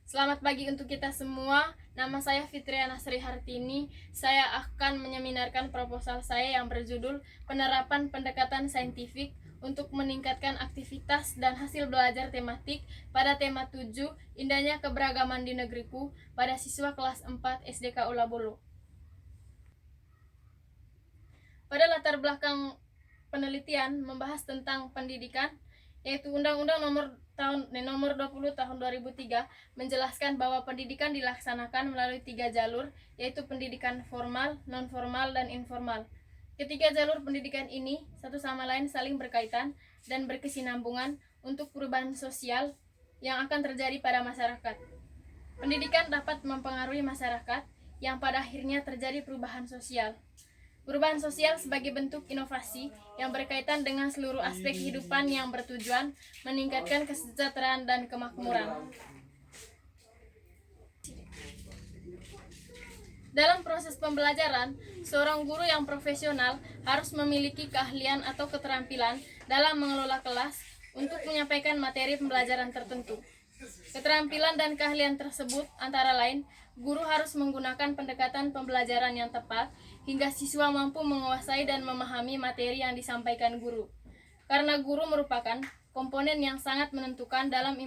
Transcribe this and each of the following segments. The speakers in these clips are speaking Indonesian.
Selamat pagi untuk kita semua. Nama saya Fitriana Sri Hartini. Saya akan menyeminarkan proposal saya yang berjudul Penerapan Pendekatan Saintifik untuk meningkatkan aktivitas dan hasil belajar tematik pada tema 7 Indahnya Keberagaman di Negeriku pada siswa kelas 4 SDK Ulabolo. Pada latar belakang penelitian membahas tentang pendidikan, yaitu Undang-Undang nomor 20 tahun 2003 menjelaskan bahwa pendidikan dilaksanakan melalui 3 jalur, yaitu pendidikan formal, non-formal, dan informal. Ketiga jalur pendidikan ini satu sama lain saling berkaitan dan berkesinambungan untuk perubahan sosial yang akan terjadi pada masyarakat. Pendidikan dapat mempengaruhi masyarakat yang pada akhirnya terjadi perubahan sosial. Perubahan sosial sebagai bentuk inovasi yang berkaitan dengan seluruh aspek kehidupan yang bertujuan meningkatkan kesejahteraan dan kemakmuran. Dalam proses pembelajaran, seorang guru yang profesional harus memiliki keahlian atau keterampilan dalam mengelola kelas untuk menyampaikan materi pembelajaran tertentu. Keterampilan dan keahlian tersebut antara lain, guru harus menggunakan pendekatan pembelajaran yang tepat hingga siswa mampu menguasai dan memahami materi yang disampaikan guru. Karena guru merupakan komponen yang sangat menentukan dalam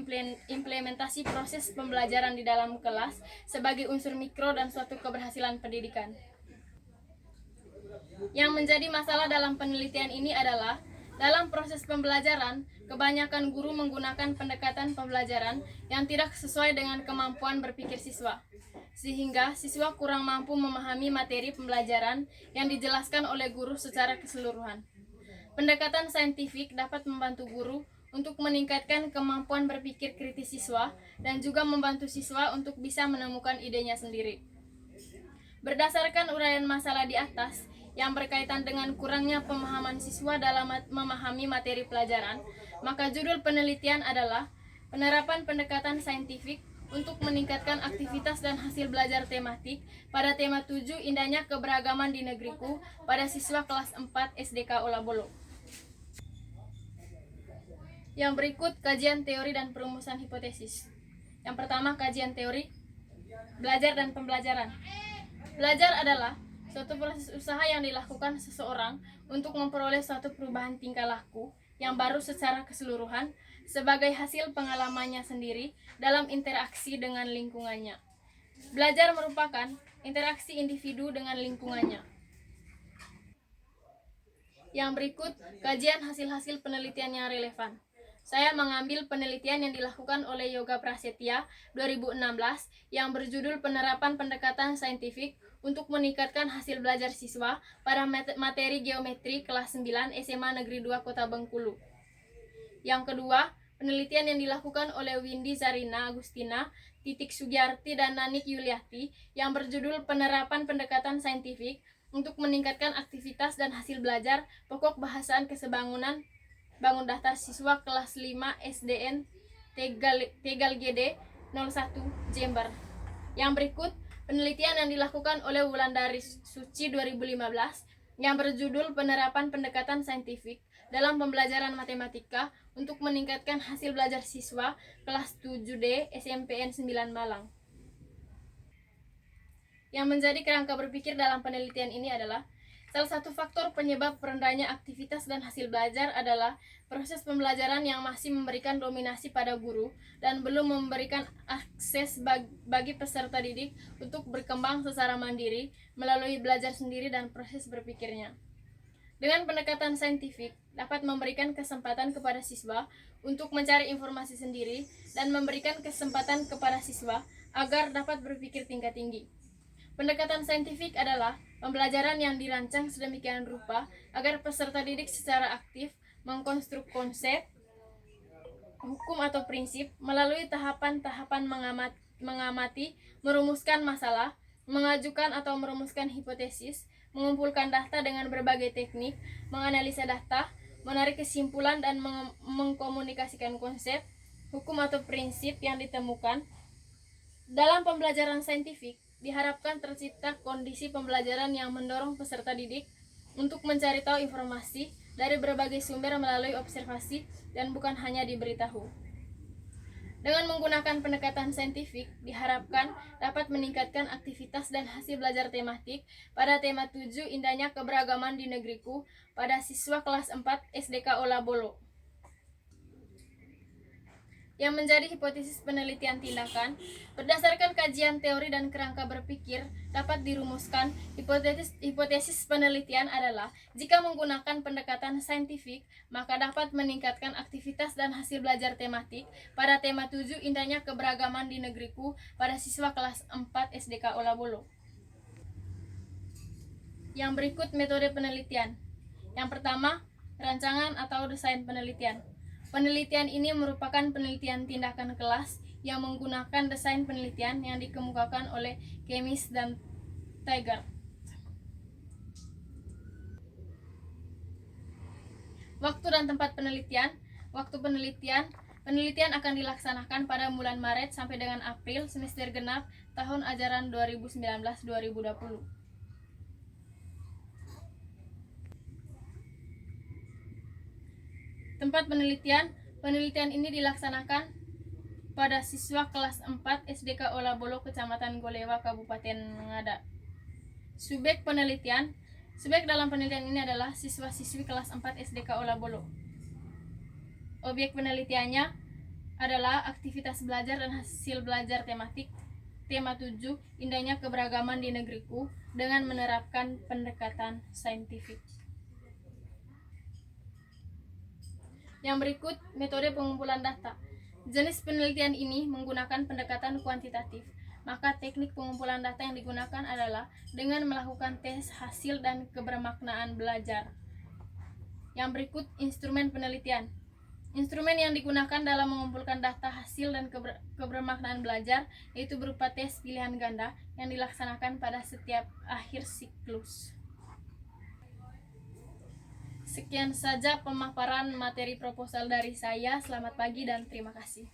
implementasi proses pembelajaran di dalam kelas sebagai unsur mikro dan suatu keberhasilan pendidikan. Yang menjadi masalah dalam penelitian ini adalah dalam proses pembelajaran, kebanyakan guru menggunakan pendekatan pembelajaran yang tidak sesuai dengan kemampuan berpikir siswa, sehingga siswa kurang mampu memahami materi pembelajaran yang dijelaskan oleh guru secara keseluruhan. Pendekatan saintifik dapat membantu guru untuk meningkatkan kemampuan berpikir kritis siswa dan juga membantu siswa untuk bisa menemukan idenya sendiri. Berdasarkan uraian masalah di atas yang berkaitan dengan kurangnya pemahaman siswa dalam memahami materi pelajaran, maka judul penelitian adalah Penerapan Pendekatan Saintifik untuk meningkatkan aktivitas dan hasil belajar tematik pada tema 7 Indahnya Keberagaman di Negeriku pada siswa kelas 4 SDK Ulabolo. Yang berikut kajian teori dan perumusan hipotesis. Yang pertama, kajian teori, belajar dan pembelajaran. Belajar adalah suatu proses usaha yang dilakukan seseorang untuk memperoleh suatu perubahan tingkah laku yang baru secara keseluruhan sebagai hasil pengalamannya sendiri dalam interaksi dengan lingkungannya. Belajar merupakan interaksi individu dengan lingkungannya. Yang berikut kajian hasil-hasil penelitian yang relevan. Saya mengambil penelitian yang dilakukan oleh Yoga Prasetya 2016 yang berjudul Penerapan Pendekatan Saintifik untuk meningkatkan hasil belajar siswa pada materi geometri kelas 9 SMA Negeri 2 Kota Bengkulu. Yang kedua, penelitian yang dilakukan oleh Windy Zarina Agustina, Titik Sugiyarti, dan Nanik Yuliati yang berjudul Penerapan Pendekatan Saintifik untuk meningkatkan aktivitas dan hasil belajar pokok bahasaan kesebangunan bangun dasar siswa kelas 5 SDN Tegal GD 01 Jember. Yang berikut penelitian yang dilakukan oleh Wulandari Suci 2015 yang berjudul Penerapan Pendekatan Saintifik dalam pembelajaran matematika untuk meningkatkan hasil belajar siswa kelas 7D SMPN 9 Malang. Yang menjadi kerangka berpikir dalam penelitian ini adalah salah satu faktor penyebab rendahnya aktivitas dan hasil belajar adalah proses pembelajaran yang masih memberikan dominasi pada guru dan belum memberikan akses bagi peserta didik untuk berkembang secara mandiri melalui belajar sendiri dan proses berpikirnya. Dengan pendekatan saintifik dapat memberikan kesempatan kepada siswa untuk mencari informasi sendiri dan memberikan kesempatan kepada siswa agar dapat berpikir tingkat tinggi. Pendekatan saintifik adalah pembelajaran yang dirancang sedemikian rupa agar peserta didik secara aktif mengkonstruk konsep, hukum atau prinsip melalui tahapan-tahapan mengamati, merumuskan masalah, mengajukan atau merumuskan hipotesis, mengumpulkan data dengan berbagai teknik, menganalisa data, menarik kesimpulan dan mengkomunikasikan konsep, hukum atau prinsip yang ditemukan. Dalam pembelajaran saintifik, diharapkan tercipta kondisi pembelajaran yang mendorong peserta didik untuk mencari tahu informasi dari berbagai sumber melalui observasi dan bukan hanya diberitahu. Dengan menggunakan pendekatan saintifik, diharapkan dapat meningkatkan aktivitas dan hasil belajar tematik pada tema 7 Indahnya Keberagaman di Negeriku pada siswa kelas 4 SDK Ola Bolo. Yang menjadi hipotesis penelitian tindakan, berdasarkan kajian teori dan kerangka berpikir, dapat dirumuskan hipotesis penelitian adalah jika menggunakan pendekatan saintifik, maka dapat meningkatkan aktivitas dan hasil belajar tematik pada tema 7 Indahnya Keberagaman di Negeriku pada siswa kelas 4 SDK Ola Bolo. Yang berikut metode penelitian. Yang pertama, rancangan atau desain penelitian. Penelitian ini merupakan penelitian tindakan kelas yang menggunakan desain penelitian yang dikemukakan oleh Kemis dan Tiger. Waktu dan tempat penelitian. Waktu penelitian akan dilaksanakan pada bulan Maret sampai dengan April semester genap tahun ajaran 2019-2020. Tempat penelitian ini dilaksanakan pada siswa kelas 4 SDK Ola Bolo, Kecamatan Golewa, Kabupaten Ngada. Subjek dalam penelitian ini adalah siswa-siswi kelas 4 SDK Ola Bolo. Objek penelitiannya adalah aktivitas belajar dan hasil belajar tematik tema 7 Indahnya Keberagaman di Negeriku dengan menerapkan pendekatan saintifik. Yang berikut metode pengumpulan data. Jenis penelitian ini menggunakan pendekatan kuantitatif, maka teknik pengumpulan data yang digunakan adalah dengan melakukan tes hasil dan kebermaknaan belajar. Yang berikut instrumen penelitian. Instrumen yang digunakan dalam mengumpulkan data hasil dan kebermaknaan belajar yaitu berupa tes pilihan ganda yang dilaksanakan pada setiap akhir siklus. Sekian saja pemaparan materi proposal dari saya. Selamat pagi dan terima kasih.